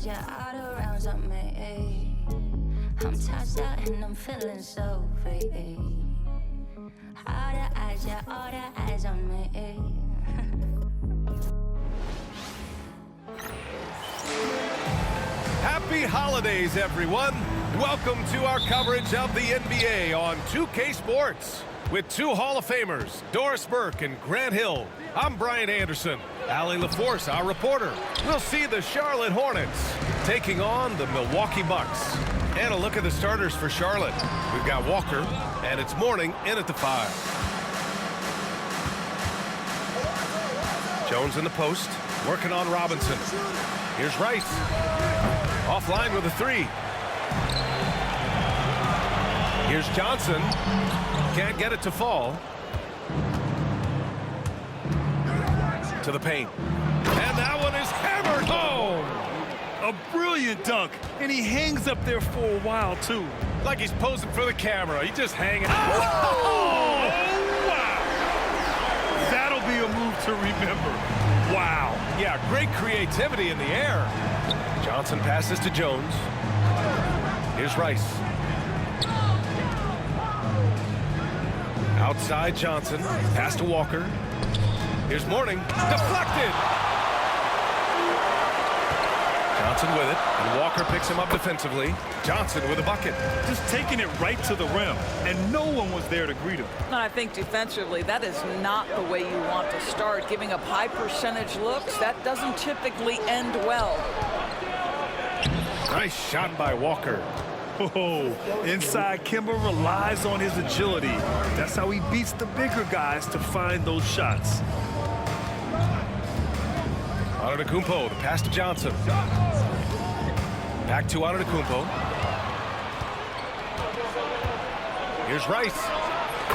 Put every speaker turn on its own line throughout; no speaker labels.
yeah, all the rounds on me. I'm tossed out and I'm feeling so free. All the eyes, yeah, all the eyes on me.
Happy holidays, everyone. Welcome to our coverage of the NBA on 2K Sports. With two Hall of Famers, Doris Burke and Grant Hill, I'm Brian Anderson. Allie LaForce, our reporter. We'll see the Charlotte Hornets taking on the Milwaukee Bucks. And a look at the starters for Charlotte. We've got Walker, and it's Mourning in at the 5. Jones in the post, working on Robertson. Here's Rice. Offline with a 3. Here's Johnson. Can't get it to fall. To the paint. And that one is hammered home.
A brilliant dunk. And he hangs up there for a while, too.
Like he's posing for the camera. He's just hanging.
Oh, wow. That'll be a move to remember. Wow.
Yeah, great creativity in the air. Johnson passes to Jones. Here's Rice. Outside Johnson. Pass to Walker. Here's Mourning. Deflected. Johnson with it. And Walker picks him up defensively. Johnson with a bucket.
Just taking it right to the rim. And no one was there to greet him.
I think defensively, that is not the way you want to start. Giving up high percentage looks, that doesn't typically end well.
Nice shot by Walker.
Oh, inside Kemba relies on his agility. That's how he beats the bigger guys to find those shots.
Antetokounmpo, the pass to Johnson. Back to Antetokounmpo. Here's Rice.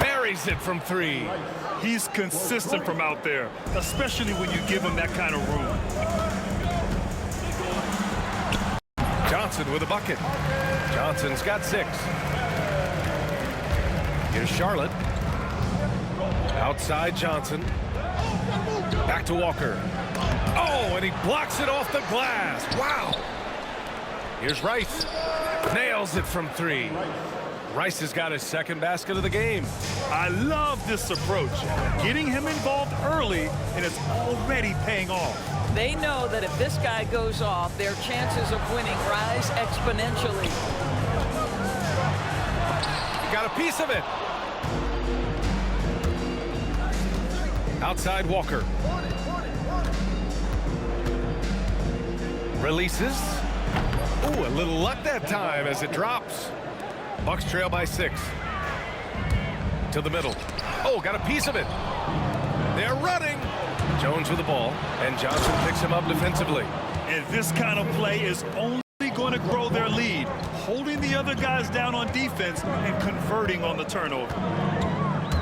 Buries it from 3.
He's consistent from out there, especially when you give him that kind of room.
Johnson with a bucket. Johnson's got 6. Here's Charlotte. Outside Johnson. Back to Walker. Oh, and he blocks it off the glass. Wow. Here's Rice. Nails it from 3. Rice has got his second basket of the game.
I love this approach. Getting him involved early, and it's already paying off.
They know that if this guy goes off, their chances of winning rise exponentially.
Got a piece of it. Outside Walker. Releases. Ooh, a little luck that time as it drops. Bucks trail by 6. To the middle. Oh, got a piece of it. They're running. Jones with the ball, and Johnson picks him up defensively.
And this kind of play is only going to grow their lead, holding the other guys down on defense and converting on the turnover.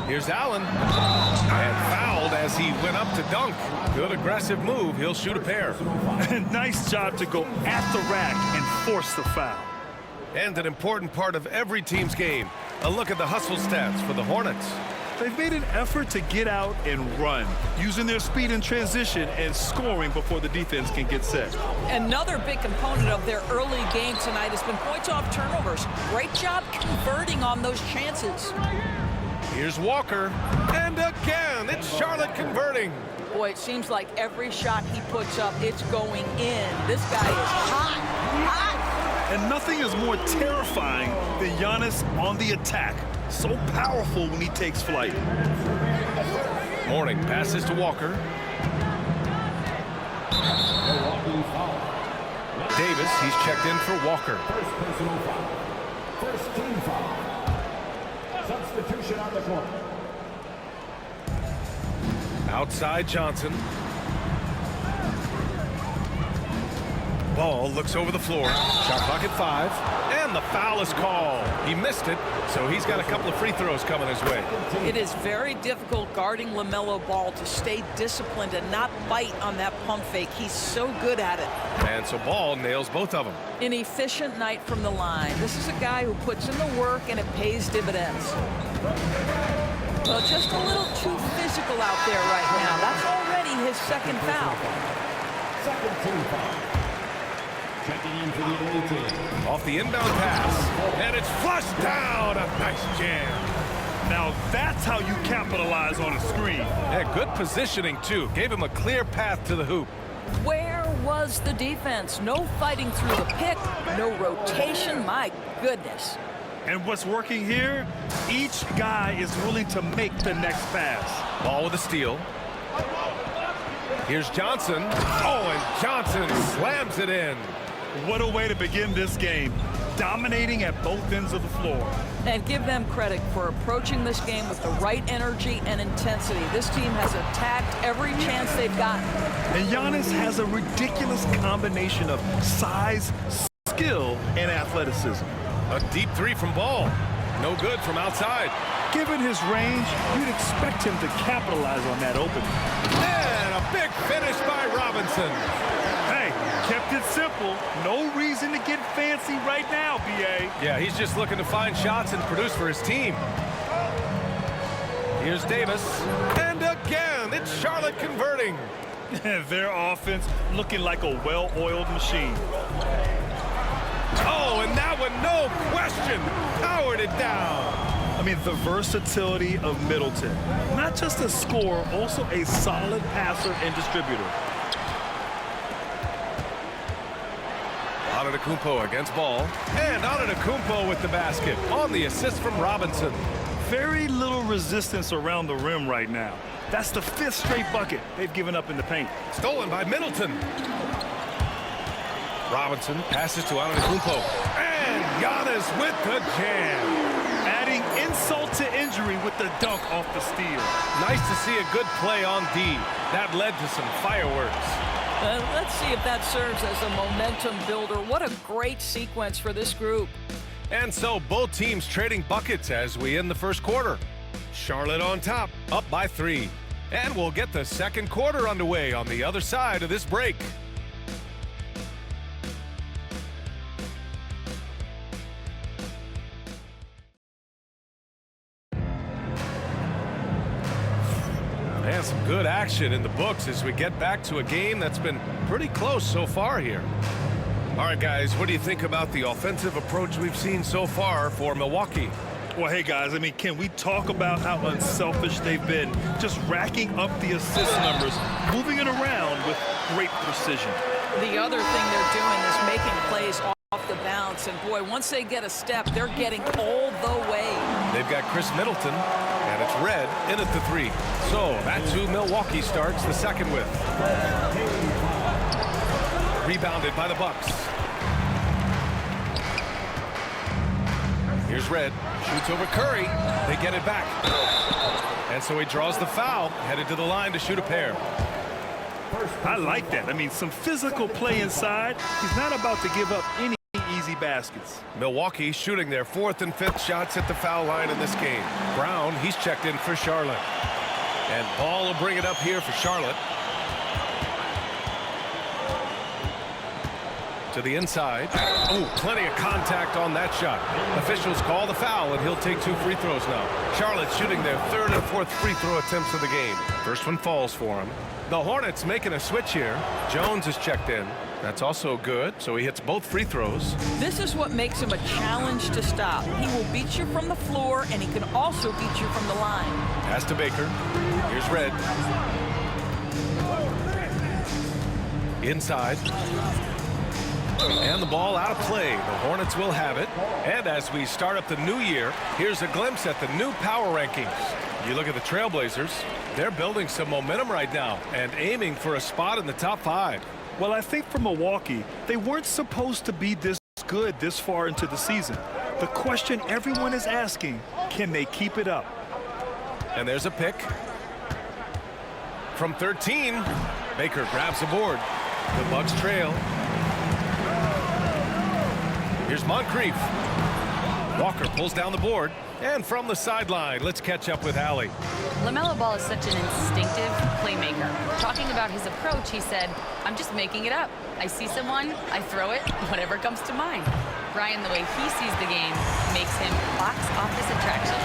Here's Allen, and fouled as he went up to dunk. Good aggressive move. He'll shoot a pair.
Nice job to go at the rack and force the foul.
And an important part of every team's game. A look at the hustle stats for the Hornets.
They've made an effort to get out and run, using their speed in transition and scoring before the defense can get set.
Another big component of their early game tonight has been points off turnovers. Great job converting on those chances.
Here's Walker, and again, it's Charlotte converting.
Boy, it seems like every shot he puts up, it's going in. This guy is hot, hot.
And nothing is more terrifying than Giannis on the attack. So powerful when he takes flight.
Mourning passes to Walker. Davis, he's checked in for Walker.
First personal foul. First team foul. Substitution on the court.
Outside Johnson. Ball looks over the floor. Shot clock at 5. And the foul is called. He missed it, so he's got a couple of free throws coming his way.
It is very difficult guarding Lamelo Ball to stay disciplined and not bite on that pump fake. He's so good at it.
And so Ball nails both of them.
An efficient night from the line. This is a guy who puts in the work and it pays dividends. Well, just a little too physical out there right now. That's already his second foul.
Second team foul. Checking in for the away team.
Off the inbound pass, and it's flushed down. A nice jam.
Now that's how you capitalize on a screen.
Yeah, good positioning, too. Gave him a clear path to the hoop.
Where was the defense? No fighting through the pick, no rotation. My goodness.
And what's working here? Each guy is willing to make the next pass.
Ball with a steal. Here's Johnson. Oh, and Johnson slams it in.
What a way to begin this game. Dominating at both ends of the floor.
And give them credit for approaching this game with the right energy and intensity. This team has attacked every chance they've gotten.
And Giannis has a ridiculous combination of size, skill, and athleticism.
A deep three from Ball. No good from outside.
Given his range, you'd expect him to capitalize on that opening.
And a big finish by Robertson.
Hey, kept it simple. No reason to get fancy right now, B.A.
Yeah, he's just looking to find shots and produce for his team. Here's Davis. And again, it's Charlotte converting.
Their offense looking like a well-oiled machine.
Oh, and that one, no question, powered it down.
I mean, the versatility of Middleton. Not just a scorer, also a solid passer and distributor.
Antetokounmpo against Ball. And Antetokounmpo with the basket on the assist from Robinson.
Very little resistance around the rim right now. That's the 5th straight bucket they've given up in the paint.
Stolen by Middleton. Robinson passes to Antetokounmpo. And Giannis with the jam.
Adding insult to injury with the dunk off the steal.
Nice to see a good play on D. That led to some fireworks.
Let's see if that serves as a momentum builder. What a great sequence for this group.
And so both teams trading buckets as we end the first quarter. Charlotte on top, up by 3. And we'll get the second quarter underway on the other side of this break. And some good action in the books as we get back to a game that's been pretty close so far here. All right, guys, what do you think about the offensive approach we've seen so far for Milwaukee?
Well, hey, guys, I mean, can we talk about how unselfish they've been? Just racking up the assist numbers, moving it around with great precision.
The other thing they're doing is making plays off the bounce. And, boy, once they get a step, they're getting all the way.
They've got Chris Middleton, and it's Red in at the 3. So that's who Milwaukee starts the second with. Rebounded by the Bucks. Here's Red, shoots over Curry. They get it back. And so he draws the foul, headed to the line to shoot a pair.
I like that. I mean, some physical play inside. He's not about to give up any easy baskets.
Milwaukee shooting their 4th and 5th shots at the foul line in this game. Brown, he's checked in for Charlotte. And Ball will bring it up here for Charlotte. To the inside. Oh, plenty of contact on that shot. Officials call the foul, and he'll take 2 free throws now. Charlotte shooting their 3rd and 4th free throw attempts of the game. First one falls for him. The Hornets making a switch here. Jones is checked in. That's also good, so he hits both free throws.
This is what makes him a challenge to stop. He will beat you from the floor, and he can also beat you from the line.
Pass to Baker. Here's Red. Inside. And the ball out of play. The Hornets will have it. And as we start up the new year, here's a glimpse at the new power rankings. You look at the Trailblazers, they're building some momentum right now and aiming for a spot in the top 5.
Well, I think for Milwaukee, they weren't supposed to be this good this far into the season. The question everyone is asking, can they keep it up?
And there's a pick. From 13, Baker grabs the board. The Bucks trail. Here's Moncrief. Walker pulls down the board. And from the sideline, let's catch up with Allie.
Lamelo Ball is such an instinctive playmaker. Talking about his approach, he said, I'm just making it up. I see someone, I throw it, whatever comes to mind. Brian, the way he sees the game makes him box office attraction.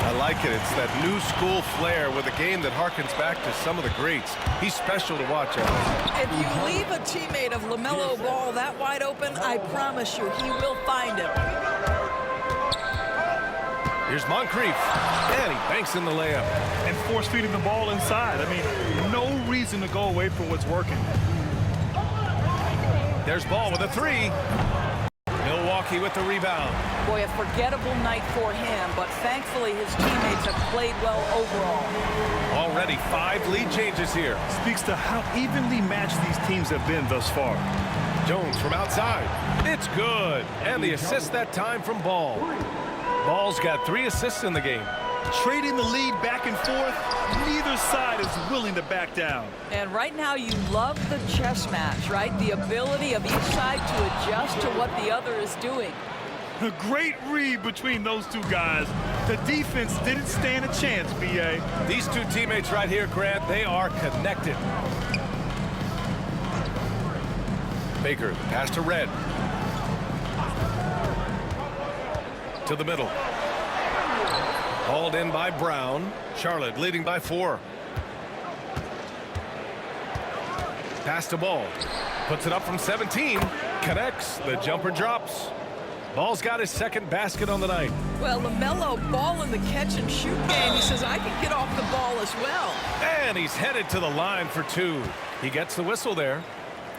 I like it. It's that new school flair with a game that harkens back to some of the greats. He's special to watch, Alice.
If you leave a teammate of Lamelo Ball that wide open, I promise you he will find him.
Here's Moncrief, and he banks in the layup.
And force feeding the ball inside. I mean, no reason to go away from what's working.
There's Ball with a three. Milwaukee with the rebound.
Boy, a forgettable night for him, but thankfully his teammates have played well overall.
Already 5 lead changes here.
Speaks to how evenly matched these teams have been thus far.
Jones from outside. It's good. And the assist that time from Ball. Ball's got 3 assists in the game.
Trading the lead back and forth, neither side is willing to back down.
And right now you love the chess match, right? The ability of each side to adjust to what the other is doing.
A great read between those two guys. The defense didn't stand a chance, B.A.
These two teammates right here, Grant, they are connected. Baker, pass to Red. To the middle. Hauled in by Brown. Charlotte leading by 4. Pass to Ball. Puts it up from 17. Connects. The jumper drops. Ball's got his second basket on the night.
Well, Lamelo Ball in the catch-and-shoot game. He says, I can get off the ball as well.
And he's headed to the line for 2. He gets the whistle there.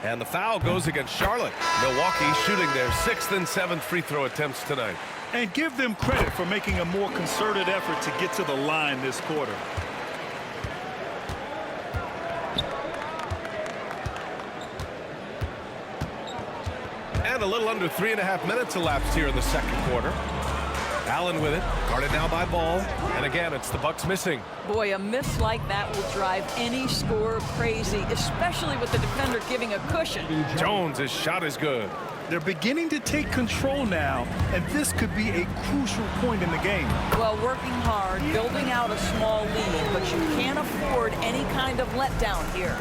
And the foul goes against Charlotte. Milwaukee shooting their 6th and 7th free throw attempts tonight.
And give them credit for making a more concerted effort to get to the line this quarter.
And a little under 3.5 minutes elapsed here in the second quarter. Allen with it, guarded now by Ball. And again, it's the Bucks missing.
Boy, a miss like that will drive any scorer crazy, especially with the defender giving a cushion.
Jones' his shot is good.
They're beginning to take control now, and this could be a crucial point in the game.
Well, working hard, building out a small lead, but you can't afford any kind of letdown here.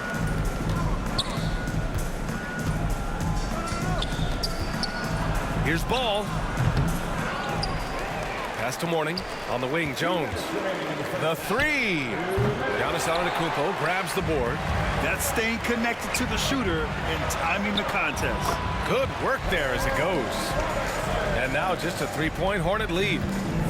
Here's Ball. Pass to Mourning. On the wing, Jones. The 3. Giannis Antetokounmpo grabs the board.
That's staying connected to the shooter and timing the contest.
Good work there as it goes. And now just a 3-point Hornet lead.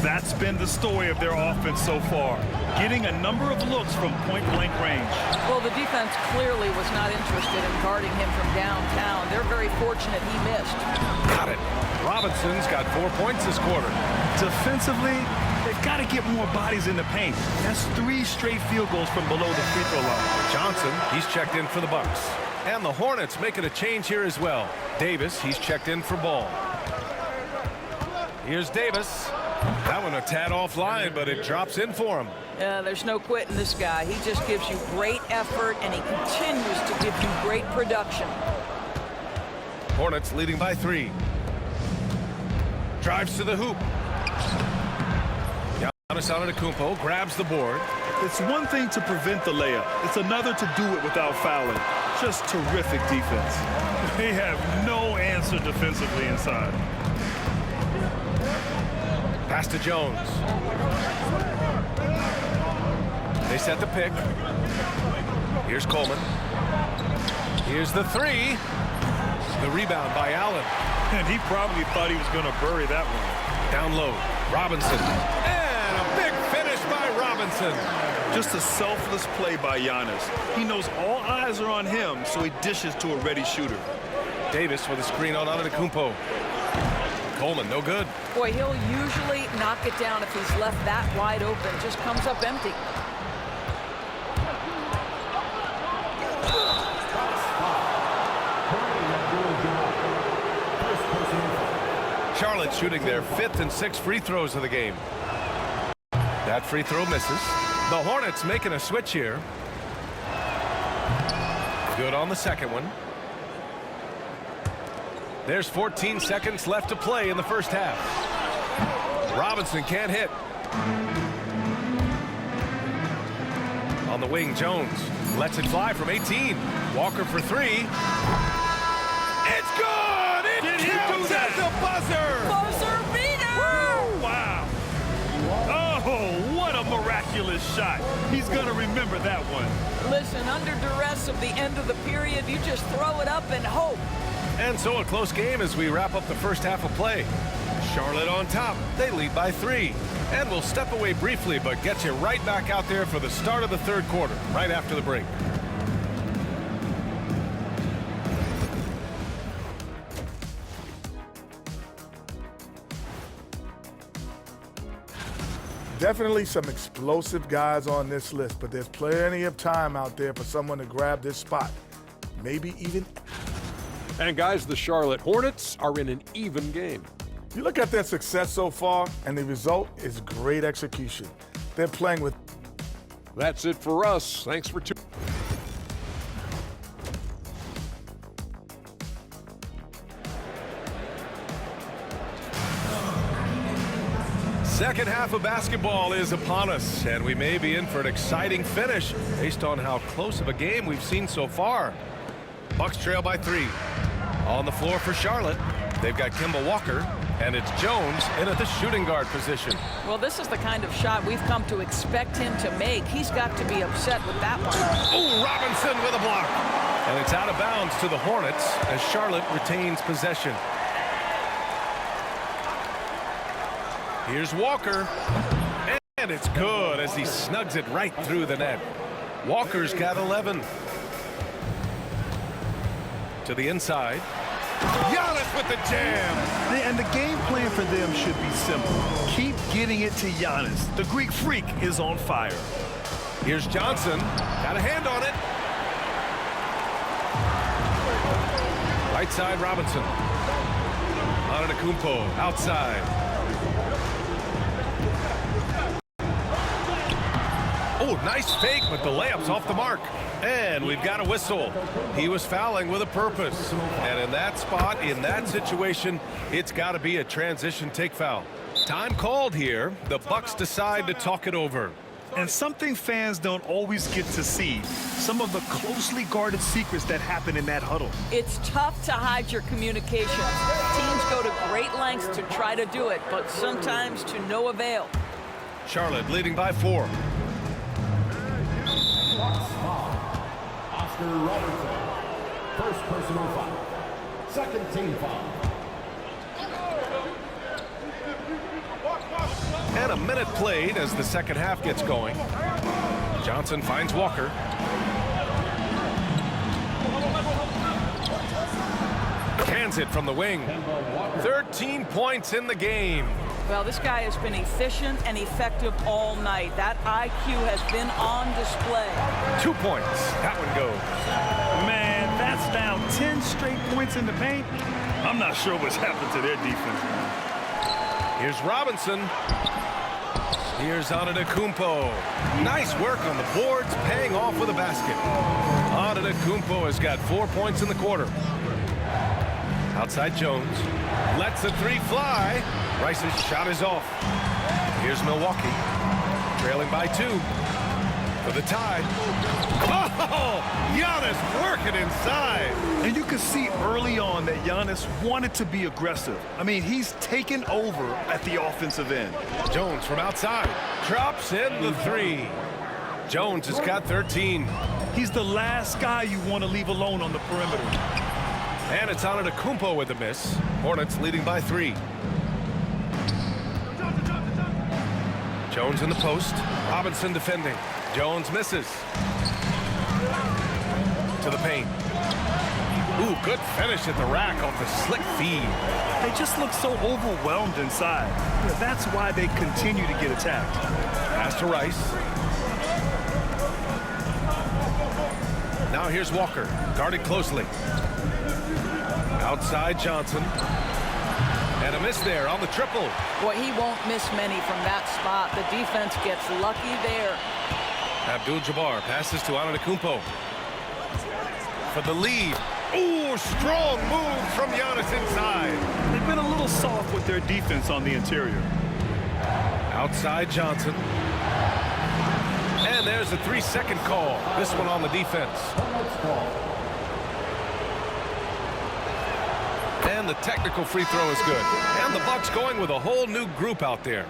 That's been the story of their offense so far, getting a number of looks from point-blank range.
Well, the defense clearly was not interested in guarding him from downtown. They're very fortunate he missed.
Got it. Robertson's got 4 points this quarter.
Defensively, they've got to get more bodies in the paint. That's 3 straight field goals from below the free throw line.
Johnson, he's checked in for the Bucks. And the Hornets making a change here as well. Davis, he's checked in for Ball. Here's Davis. That one a tad offline, but it drops in for him.
There's no quitting this guy. He just gives you great effort, and he continues to give you great production.
Hornets leading by 3. Drives to the hoop. Giannis Antetokounmpo grabs the board.
It's one thing to prevent the layup. It's another to do it without fouling. Just terrific defense. They have no answer defensively inside.
Pass to Jones. They set the pick. Here's Coleman. Here's the 3. The rebound by Allen.
And he probably thought he was going to bury that one.
Down low. Robinson. And a big finish by Robinson.
Just a selfless play by Giannis. He knows all eyes are on him, so he dishes to a ready shooter.
Davis with a screen on Antetokounmpo. Coleman, no good.
Boy, he'll usually knock it down if he's left that wide open. Just comes up empty.
Charlotte shooting their 5th and 6th free throws of the game. That free throw misses. The Hornets making a switch here. Good on the second one. There's 14 seconds left to play in the first half. Robinson can't hit. On the wing, Jones lets it fly from 18. Walker for 3. It's good! It counts at the buzzer!
ridiculous shot. He's going to remember that one.
Listen, under duress of the end of the period, you just throw it up and hope.
And so a close game as we wrap up the first half of play. Charlotte on top. They lead by 3. And we'll step away briefly, but get you right back out there for the start of the third quarter, right after the break.
Definitely some explosive guys on this list, but there's plenty of time out there for someone to grab this spot. Maybe even.
And guys, the Charlotte Hornets are in an even game.
You look at their success so far, and the result is great execution. They're playing with.
That's it for us. Thanks for tuning.
Second half of basketball is upon us, and we may be in for an exciting finish based on how close of a game we've seen so far. Bucks trail by 3. On the floor for Charlotte, they've got Kemba Walker, and it's Jones in at the shooting guard position.
Well, this is the kind of shot we've come to expect him to make. He's got to be upset with that one.
Oh, Robinson with a block. And it's out of bounds to the Hornets as Charlotte retains possession. Here's Walker, and it's good as he snugs it right through the net. Walker's got 11. To the inside. Giannis with the jam.
And the game plan for them should be simple. Keep getting it to Giannis. The Greek freak is on fire.
Here's Johnson. Got a hand on it. Right side, Robinson. Antetokounmpo outside. Oh, nice fake, but the layup's off the mark. And we've got a whistle. He was fouling with a purpose. And in that spot, in that situation, it's got to be a transition take foul. Time called here. The Bucks decide to talk it over.
And something fans don't always get to see, some of the closely guarded secrets that happen in that huddle.
It's tough to hide your communications. Teams go to great lengths to try to do it, but sometimes to no avail.
Charlotte leading by 4.
Oscar Robertson. First personal foul. Second team foul.
And a minute played as the second half gets going. Johnson finds Walker. Cans it from the wing. 13 points in the game.
Well, this guy has been efficient and effective all night. That IQ has been on display.
2 points. That one goes.
Man, that's now 10 straight points in the paint. I'm not sure what's happened to their defense.
Here's Robinson. Here's Antetokounmpo. Nice work on the boards, paying off with a basket. Antetokounmpo has got 4 points in the quarter. Outside Jones. Lets the 3 fly. Rice's shot is off. Here's Milwaukee. Trailing by 2. For the tie. Oh! Giannis working inside.
And you could see early on that Giannis wanted to be aggressive. I mean, he's taken over at the offensive end.
Jones from outside. Drops in the 3. Jones has got 13.
He's the last guy you want to leave alone on the perimeter.
And it's Antetokounmpo with a miss. Hornets leading by 3. Jones in the post. Robinson defending. Jones misses. To the paint. Ooh, good finish at the rack off the slick feed.
They just look so overwhelmed inside. That's why they continue to get attacked.
Pass to Rice. Now here's Walker, guarded closely. Outside Johnson. And a miss there on the triple.
Boy, he won't miss many from that spot. The defense gets lucky there.
Abdul Jabbar passes to Antetokounmpo. For the lead. Ooh, strong move from Giannis inside.
They've been a little soft with their defense on the interior.
Outside Johnson. And there's a 3-second call. This one on the defense. And the technical free throw is good. And the Bucks going with a whole new group out there.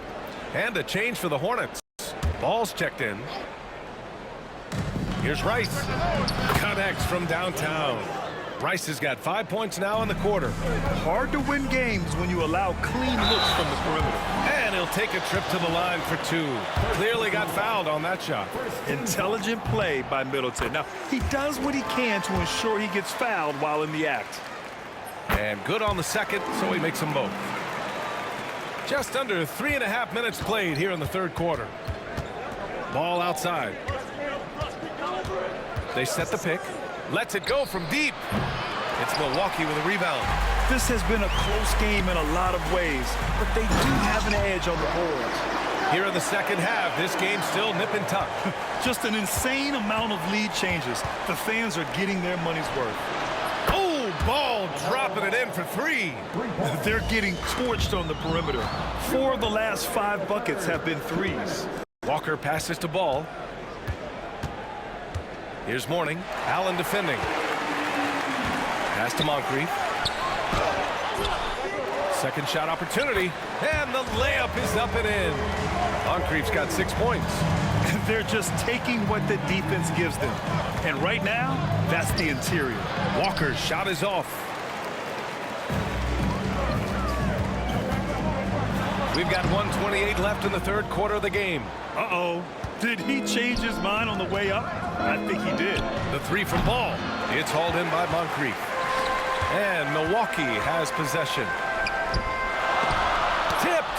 And a change for the Hornets. Ball's checked in. Here's Rice. Connects from downtown. Rice has got 5 points now in the quarter.
Hard to win games when you allow clean looks from the perimeter.
And he'll take a trip to the line for 2. Clearly got fouled on that shot.
Intelligent play by Middleton. Now, he does what he can to ensure he gets fouled while in the act.
And good on the second, so he makes them both. Just under 3.5 minutes played here in the third quarter. Ball outside. They set the pick. Lets it go from deep. It's Milwaukee with a rebound.
This has been a close game in a lot of ways, but they do have an edge on the boards.
Here in the second half, this game's still nip and tuck.
Just an insane amount of lead changes. The fans are getting their money's worth.
Oh, ball dropping it in for 3.
They're getting torched on the perimeter. 4 of the last 5 buckets have been threes.
Walker passes to Ball. Here's Mourning. Allen defending. Pass to Moncrief. Second shot opportunity. And the layup is up and in. Moncrief's got 6 points.
They're just taking what the defense gives them. And right now, that's the interior.
Walker's shot is off. We've got 1:28 left in the third quarter of the game.
Uh-oh. Did he change his mind on the way up? I think he did.
The 3 from Ball. It's hauled in by Moncrief. And Milwaukee has possession. Tipped.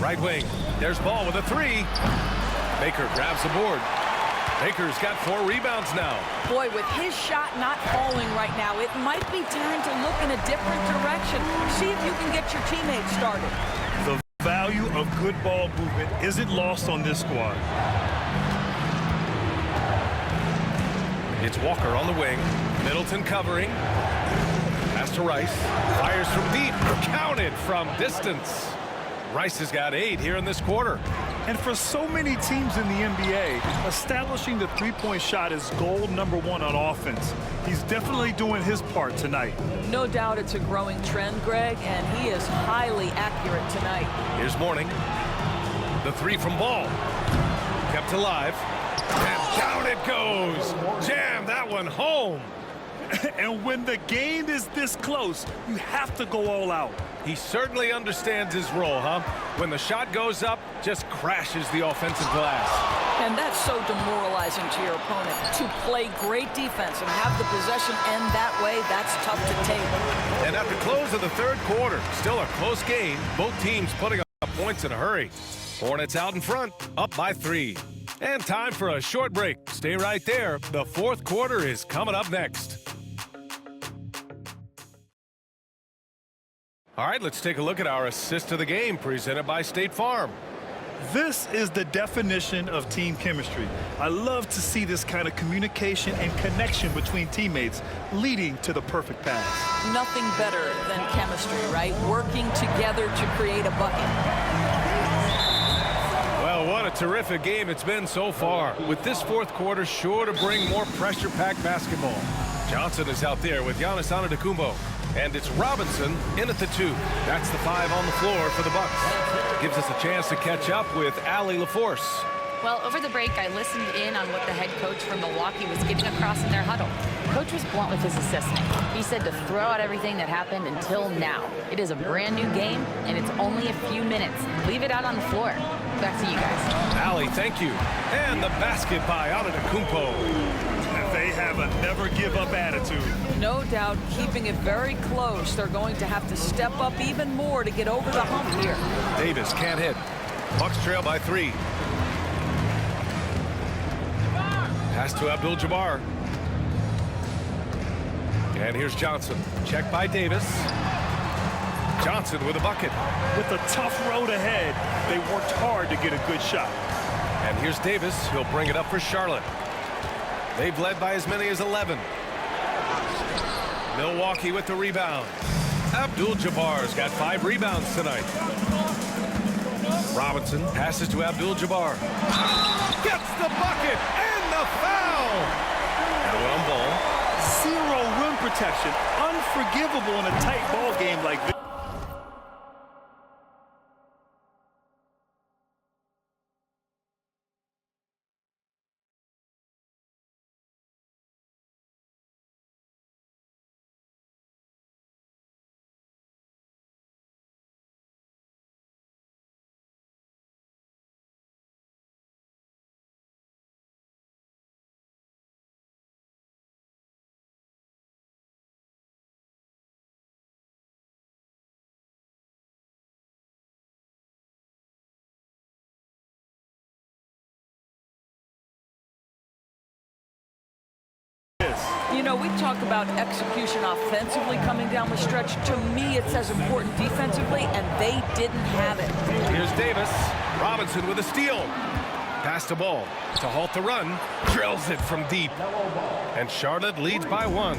Right wing. There's Ball with a 3. Baker grabs the board. Baker's got 4 rebounds now.
Boy, with his shot not falling right now, it might be time to look in a different direction. See if you can get your teammates started.
The value of good ball movement isn't lost on this squad.
It's Walker on the wing. Middleton covering. Pass to Rice. Fires from deep. Counted from distance. Rice has got 8 here in this quarter.
And for so many teams in the NBA, establishing the three-point shot is goal number 1 on offense. He's definitely doing his part tonight.
No doubt it's a growing trend, Greg, and he is highly accurate tonight.
Here's Mourning. The 3 from Ball. Kept alive. And down it goes. Jam that one home.
And when the game is this close, you have to go all out.
He certainly understands his role, huh? When the shot goes up, just crashes the offensive glass.
And that's so demoralizing to your opponent. To play great defense and have the possession end that way, that's tough to take.
And at the close of the third quarter, still a close game, both teams putting up points in a hurry. Hornets out in front, up by 3. And time for a short break. Stay right there. The fourth quarter is coming up next. All right, let's take a look at our assist of the game presented by State Farm.
This is the definition of team chemistry. I love to see this kind of communication and connection between teammates leading to the perfect pass.
Nothing better than chemistry, right? Working together to create a bucket.
Well, what a terrific game it's been so far. With this fourth quarter sure to bring more pressure-packed basketball. Johnson is out there with Giannis Antetokounmpo. And it's Robertson in at the 2. That's the 5 on the floor for the Bucks. Gives us a chance to catch up with Allie LaForce.
Well, over the break, I listened in on what the head coach from Milwaukee was getting across in their huddle. Coach was blunt with his assistant. He said to throw out everything that happened until now. It is a brand new game, and it's only a few minutes. Leave it out on the floor. Back to you guys.
Allie, thank you. And the basket by Antetokounmpo.
They have a never-give-up attitude.
No doubt, keeping it very close. They're going to have to step up even more to get over the hump here.
Davis can't hit. Bucks trail by 3. Pass to Abdul Jabbar. And here's Johnson. Check by Davis. Johnson with a bucket.
With a tough road ahead, they worked hard to get a good shot.
And here's Davis. He'll bring it up for Charlotte. They've led by as many as 11. Milwaukee with the rebound. Abdul Jabbar's got 5 rebounds tonight. Robinson passes to Abdul Jabbar. Gets the bucket and the foul. And one ball.
0 rim protection. Unforgivable in a tight ball game like this.
You know, we talk about execution offensively coming down the stretch. To me, it's as important defensively, and they didn't have it.
Here's Davis. Robinson with a steal. Pass the ball to halt the run. Drills it from deep. And Charlotte leads by 1.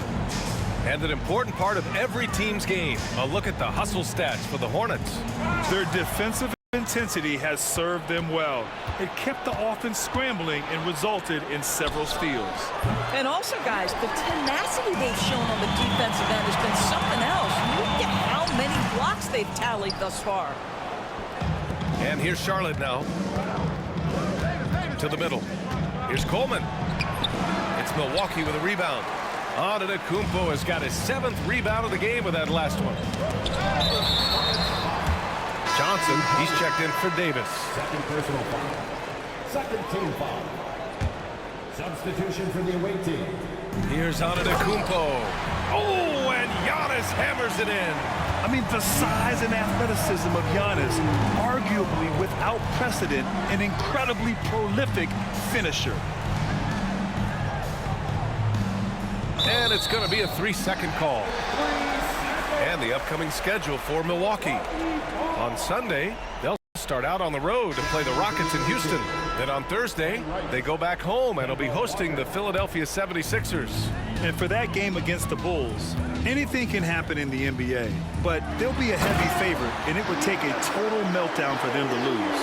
And an important part of every team's game, a look at the hustle stats for the Hornets.
Their defensive intensity has served them well. It kept the offense scrambling and resulted in several steals.
And also, guys, the tenacity they've shown on the defensive end has been something else. Look at how many blocks they've tallied thus far.
And here's Charlotte now. To the middle. Here's Coleman. It's Milwaukee with a rebound. Antetokounmpo has got his 7th rebound of the game with that last one. Johnson, he's checked in for Davis.
Second personal foul. Second team foul. Substitution for the away team.
Here's Antetokounmpo. Oh, and Giannis hammers it in.
I mean, the size and athleticism of Giannis, arguably without precedent, an incredibly prolific finisher.
And it's going to be a 3-second call. And the upcoming schedule for Milwaukee. On Sunday, they'll start out on the road to play the Rockets in Houston. Then on Thursday, they go back home and will be hosting the Philadelphia 76ers.
And for that game against the Bulls, anything can happen in the NBA, but they'll be a heavy favorite, and it would take a total meltdown for them to lose.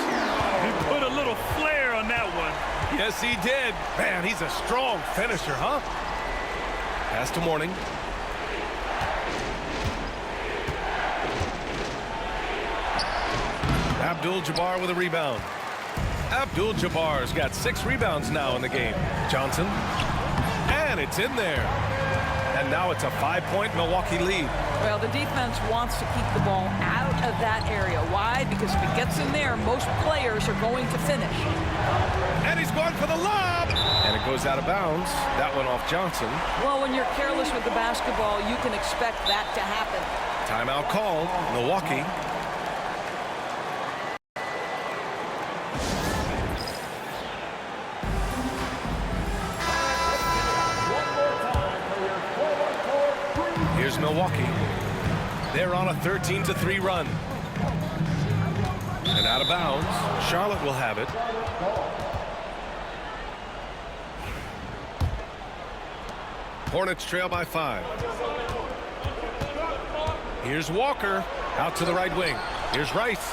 He put a little flair on that one.
Yes, he did. Man, he's a strong finisher, huh? Pass to Mourning. Abdul Jabbar with a rebound. Abdul Jabbar's got 6 rebounds now in the game. Johnson. And it's in there. And now it's a 5-point Milwaukee lead.
Well, the defense wants to keep the ball out of that area. Why? Because if it gets in there, most players are going to finish.
And he's going for the lob. And it goes out of bounds. That one off Johnson.
Well, when you're careless with the basketball, you can expect that to happen.
Timeout called. Milwaukee. Here's Milwaukee. They're on a 13-3 run. And out of bounds. Charlotte will have it. Hornets trail by 5. Here's Walker out to the right wing. Here's Rice.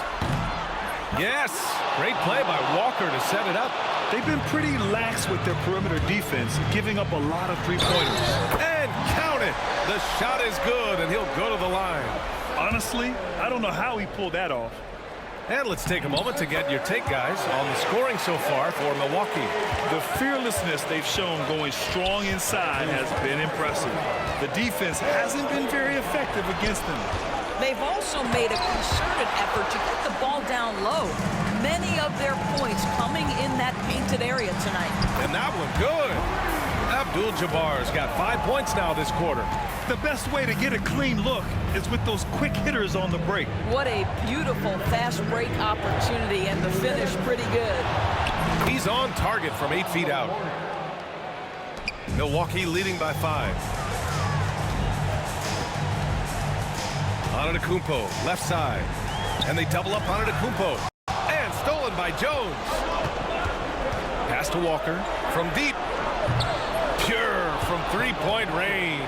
Yes, great play by Walker to set it up.
They've been pretty lax with their perimeter defense, giving up a lot of three-pointers.
And count it. The shot is good, and he'll go to the line.
Honestly, I don't know how he pulled that off.
And let's take a moment to get your take, guys, on the scoring so far for Milwaukee.
The fearlessness they've shown going strong inside has been impressive. The defense hasn't been very effective against them.
They've also made a concerted effort to get the ball down low. Many of their points coming in that painted area tonight.
And that one good. Abdul Jabbar's got 5 points now this quarter.
The best way to get a clean look is with those quick hitters on the break.
What a beautiful fast break opportunity, and the finish pretty good.
He's on target from 8 feet out. Milwaukee leading by 5. Antetokounmpo, left side. And they double up Antetokounmpo. And stolen by Jones. Pass to Walker from deep. Pure from 3-point range.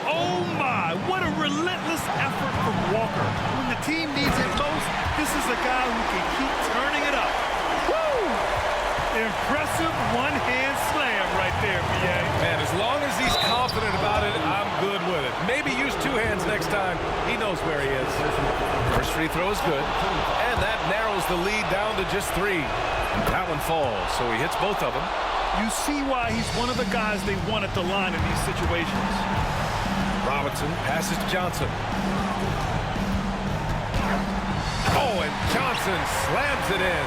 Oh my, what a relentless effort from Walker. When the team needs it most, this is a guy who can keep turning it up. Woo! Impressive one-hand slam right there, BA.
Man, as long as he's confident about it, I'm good with it. Maybe use 2 hands next time. He knows where he is. First free throw is good. And that narrows the lead down to just 3. That one falls, so he hits both of them.
You see why he's one of the guys they want at the line in these situations.
Robertson passes to Johnson. Oh, and Johnson slams it in.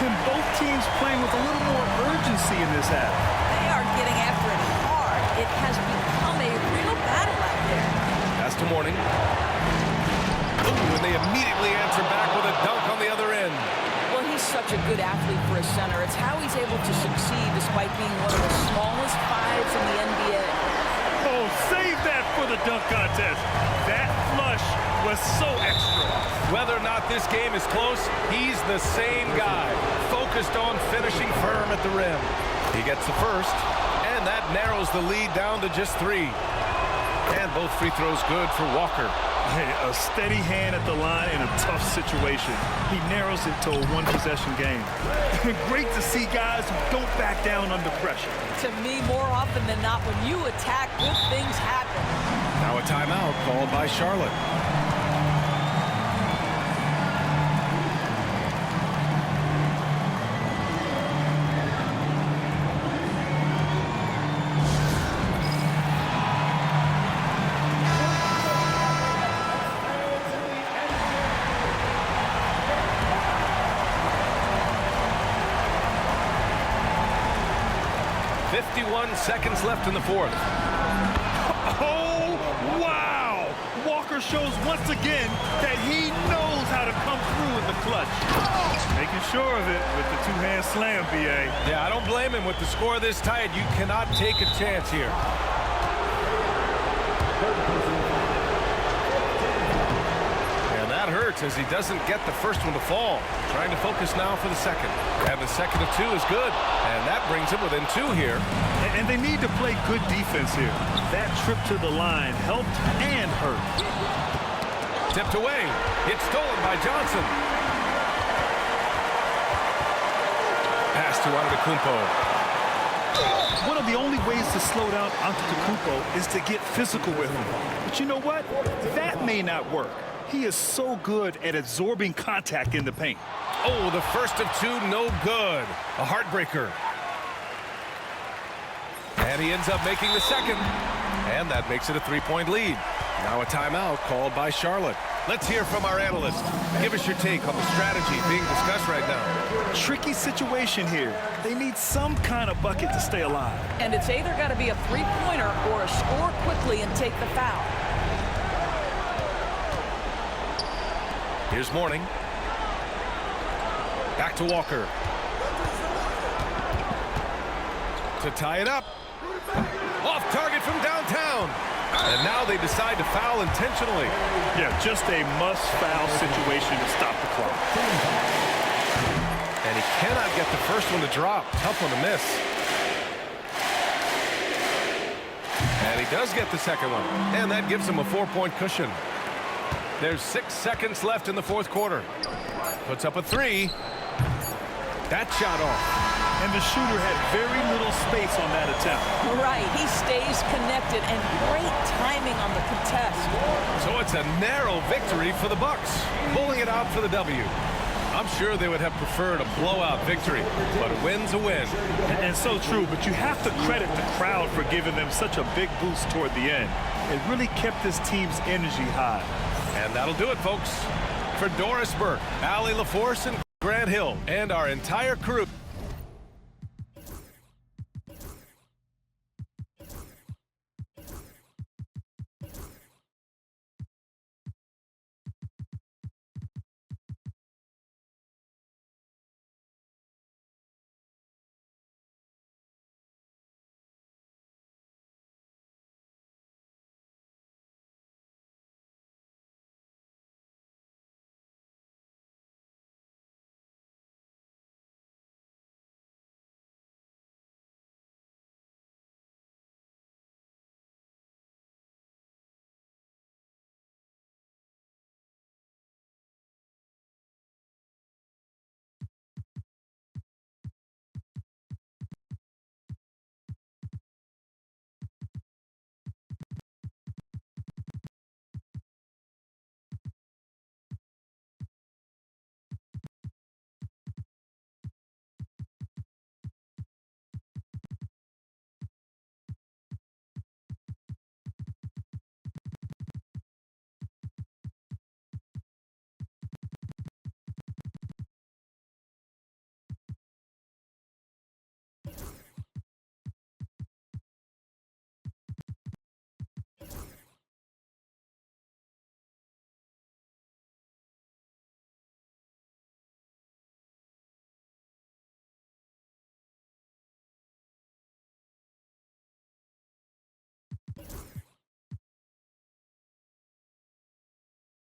And both teams playing with a little more urgency in this half.
They are getting after it hard. It has become a real battle out there.
Pass to Mourning. Ooh, and they immediately answer back with a dunk on the other end.
Well, he's such a good athlete for a center. It's how he's able to succeed despite being one of the smallest 5s in the NBA.
the dunk contest. That flush was so extra.
Whether or not this game is close, he's the same guy, focused on finishing firm at the rim. He gets the first, and that narrows the lead down to just 3. And both free throws good for Walker.
Hey, a steady hand at the line in a tough situation. He narrows it to a one-possession game. Great to see guys who don't back down under pressure.
To me, more often than not, when you attack, good things happen.
Now a timeout called by Charlotte. Seconds left in the fourth.
Oh, wow! Walker shows once again that he knows how to come through in the clutch. Making sure of it with the two-hand slam, B.A.
Yeah, I don't blame him. With the score this tight, you cannot take a chance here. And that hurts as he doesn't get the first one to fall. Trying to focus now for the second. And the second of 2 is good. And that brings him within 2 here.
And they need to play good defense here. That trip to the line helped and hurt.
Tipped away. It's stolen by Johnson. Pass to Antetokounmpo.
One of the only ways to slow down Antetokounmpo is to get physical with him. But you know what? That may not work. He is so good at absorbing contact in the paint.
Oh, the first of 2, no good. A heartbreaker. And he ends up making the second. And that makes it a 3-point lead. Now a timeout called by Charlotte. Let's hear from our analyst. Give us your take on the strategy being discussed right now.
Tricky situation here. They need some kind of bucket to stay alive.
And it's either got to be a three-pointer or a score quickly and take the foul.
Here's Mourning. Back to Walker. To tie it up. Off target from downtown. And now they decide to foul intentionally.
Yeah, just a must-foul situation to stop the clock.
And he cannot get the first one to drop. Tough one to miss. And he does get the second one. And that gives him a 4-point cushion. There's 6 seconds left in the fourth quarter. Puts up a 3. That shot off.
And the shooter had very little space on that attempt.
Right, he stays connected and great timing on the contest.
So it's a narrow victory for the Bucks, pulling it out for the W. I'm sure they would have preferred a blowout victory, but a win's a win.
And so true, but you have to credit the crowd for giving them such a big boost toward the end. It really kept this team's energy high.
And that'll do it, folks. For Doris Burke, Allie LaForce, and Grant Hill, and our entire crew,